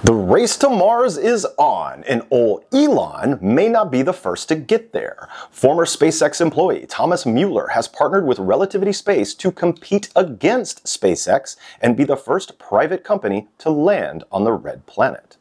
The race to Mars is on, and old Elon may not be the first to get there. Former SpaceX employee Thomas Mueller has partnered with Relativity Space to compete against SpaceX and be the first private company to land on the red planet.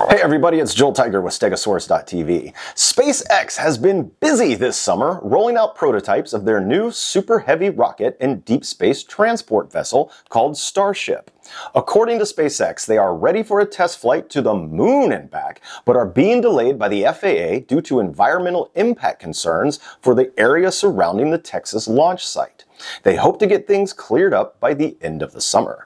Hey everybody, it's Joel Tiger with Stegosaurus.tv. SpaceX has been busy this summer rolling out prototypes of their new super heavy rocket and deep space transport vessel called Starship. According to SpaceX, they are ready for a test flight to the moon and back, but are being delayed by the FAA due to environmental impact concerns for the area surrounding the Texas launch site. They hope to get things cleared up by the end of the summer.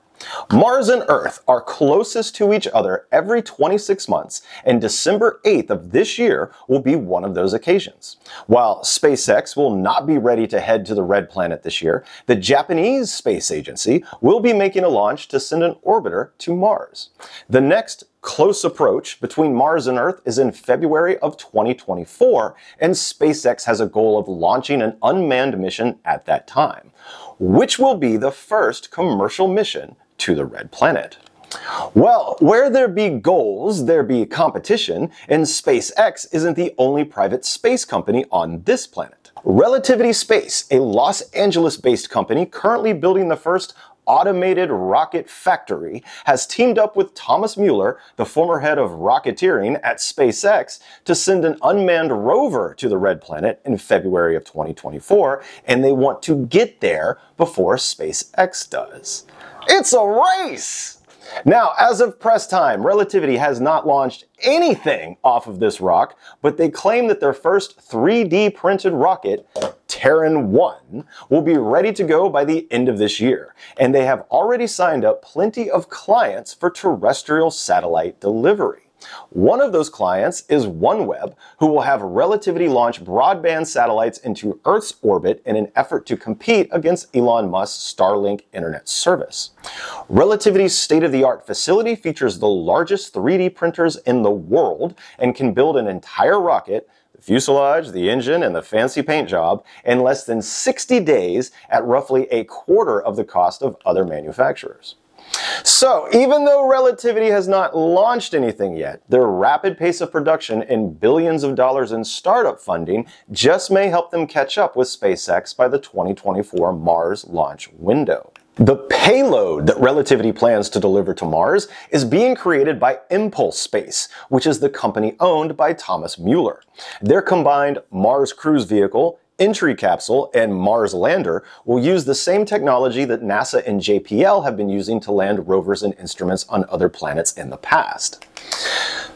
Mars and Earth are closest to each other every 26 months, and December 8th of this year will be one of those occasions. While SpaceX will not be ready to head to the red planet this year, the Japanese space agency will be making a launch to send an orbiter to Mars. The next close approach between Mars and Earth is in February of 2024, and SpaceX has a goal of launching an unmanned mission at that time, which will be the first commercial mission to the red planet. Well, where there be goals, there be competition, and SpaceX isn't the only private space company on this planet. Relativity Space, a Los Angeles-based company currently building the first automated rocket factory, has teamed up with Thomas Mueller, the former head of rocketeering at SpaceX, to send an unmanned rover to the red planet in February of 2024, and they want to get there before SpaceX does. It's a race! Now, as of press time, Relativity has not launched anything off of this rock, but they claim that their first 3D printed rocket, Terran 1, will be ready to go by the end of this year, and they have already signed up plenty of clients for terrestrial satellite delivery. One of those clients is OneWeb, who will have Relativity launch broadband satellites into Earth's orbit in an effort to compete against Elon Musk's Starlink internet service. Relativity's state-of-the-art facility features the largest 3D printers in the world and can build an entire rocket, the fuselage, the engine, and the fancy paint job in less than 60 days at roughly a quarter of the cost of other manufacturers. So, even though Relativity has not launched anything yet, their rapid pace of production and billions of dollars in startup funding just may help them catch up with SpaceX by the 2024 Mars launch window. The payload that Relativity plans to deliver to Mars is being created by Impulse Space, which is the company owned by Thomas Mueller. Their combined Mars cruise vehicle, entry capsule, and Mars lander will use the same technology that NASA and JPL have been using to land rovers and instruments on other planets in the past.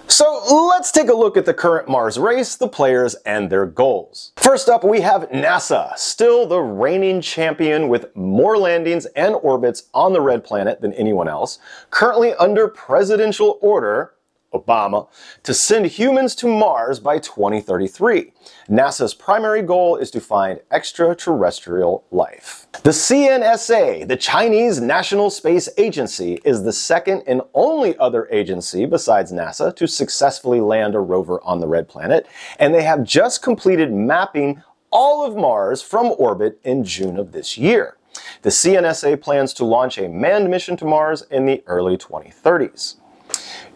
So let's take a look at the current Mars race, the players, and their goals. First up, we have NASA, still the reigning champion with more landings and orbits on the red planet than anyone else, currently under presidential order, Obama, to send humans to Mars by 2033. NASA's primary goal is to find extraterrestrial life. The CNSA, the Chinese National Space Agency, is the second and only other agency besides NASA to successfully land a rover on the red planet, and they have just completed mapping all of Mars from orbit in June of this year. The CNSA plans to launch a manned mission to Mars in the early 2030s.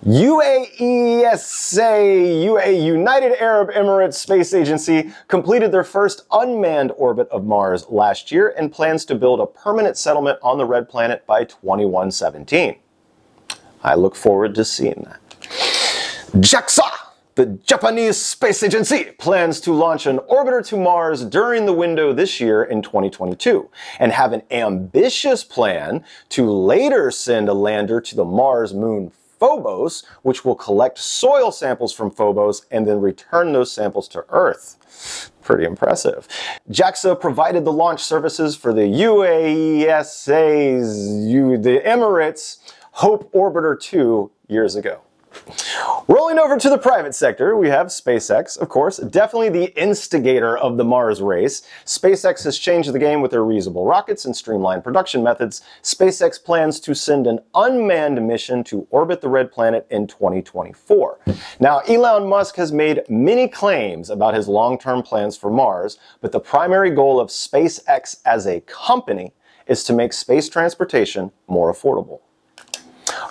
UAESA, United Arab Emirates Space Agency, completed their first unmanned orbit of Mars last year and plans to build a permanent settlement on the red planet by 2117. I look forward to seeing that. JAXA, the Japanese Space Agency, plans to launch an orbiter to Mars during the window this year in 2022 and have an ambitious plan to later send a lander to the Mars moon Phobos, which will collect soil samples from Phobos and then return those samples to Earth. Pretty impressive. JAXA provided the launch services for the UAESA's, the Emirates Hope Orbiter 2 years ago. Rolling over to the private sector, we have SpaceX, of course, definitely the instigator of the Mars race. SpaceX has changed the game with their reusable rockets and streamlined production methods. SpaceX plans to send an unmanned mission to orbit the red planet in 2024. Now, Elon Musk has made many claims about his long-term plans for Mars, but the primary goal of SpaceX as a company is to make space transportation more affordable.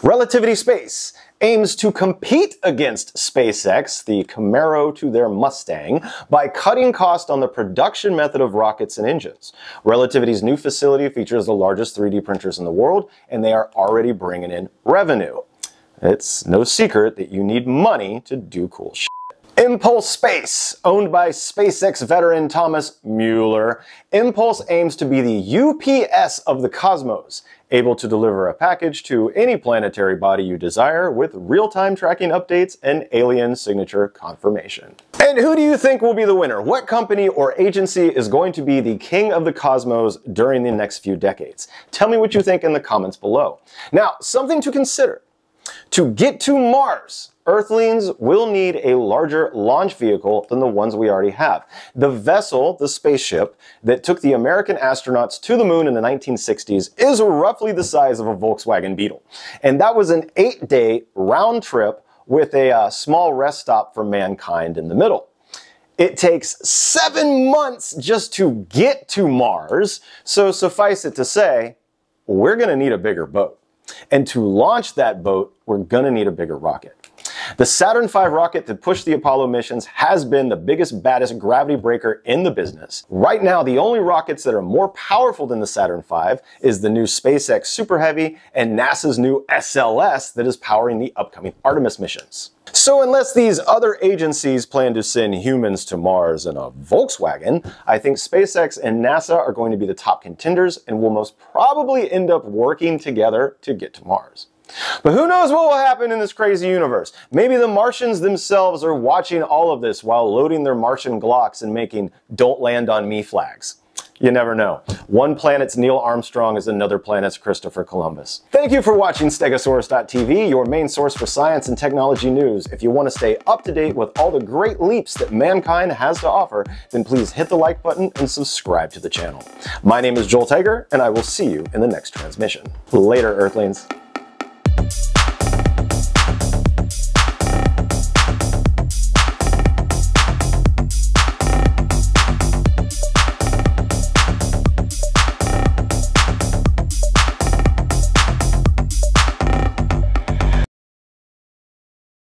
Relativity Space aims to compete against SpaceX, the Camaro to their Mustang, by cutting cost on the production method of rockets and engines. Relativity's new facility features the largest 3D printers in the world, and they are already bringing in revenue. It's no secret that you need money to do cool shit. Impulse Space, owned by SpaceX veteran Thomas Mueller. Impulse aims to be the UPS of the cosmos, able to deliver a package to any planetary body you desire with real-time tracking updates and alien signature confirmation. And who do you think will be the winner? What company or agency is going to be the king of the cosmos during the next few decades? Tell me what you think in the comments below. Now, something to consider. To get to Mars, Earthlings will need a larger launch vehicle than the ones we already have. The vessel, the spaceship, that took the American astronauts to the moon in the 1960s is roughly the size of a Volkswagen Beetle. And that was an 8-day round trip with a small rest stop for mankind in the middle. It takes 7 months just to get to Mars, so suffice it to say, we're going to need a bigger boat. And to launch that boat, we're going to need a bigger rocket. The Saturn V rocket that pushed the Apollo missions has been the biggest, baddest gravity breaker in the business. Right now, the only rockets that are more powerful than the Saturn V is the new SpaceX Super Heavy and NASA's new SLS that is powering the upcoming Artemis missions. So unless these other agencies plan to send humans to Mars in a Volkswagen, I think SpaceX and NASA are going to be the top contenders and will most probably end up working together to get to Mars. But who knows what will happen in this crazy universe? Maybe the Martians themselves are watching all of this while loading their Martian Glocks and making "Don't Land on Me" flags. You never know. One planet's Neil Armstrong is another planet's Christopher Columbus. Thank you for watching Stegosaurus.tv, your main source for science and technology news. If you want to stay up to date with all the great leaps that mankind has to offer, then please hit the like button and subscribe to the channel. My name is Joel Tiger, and I will see you in the next transmission. Later, Earthlings.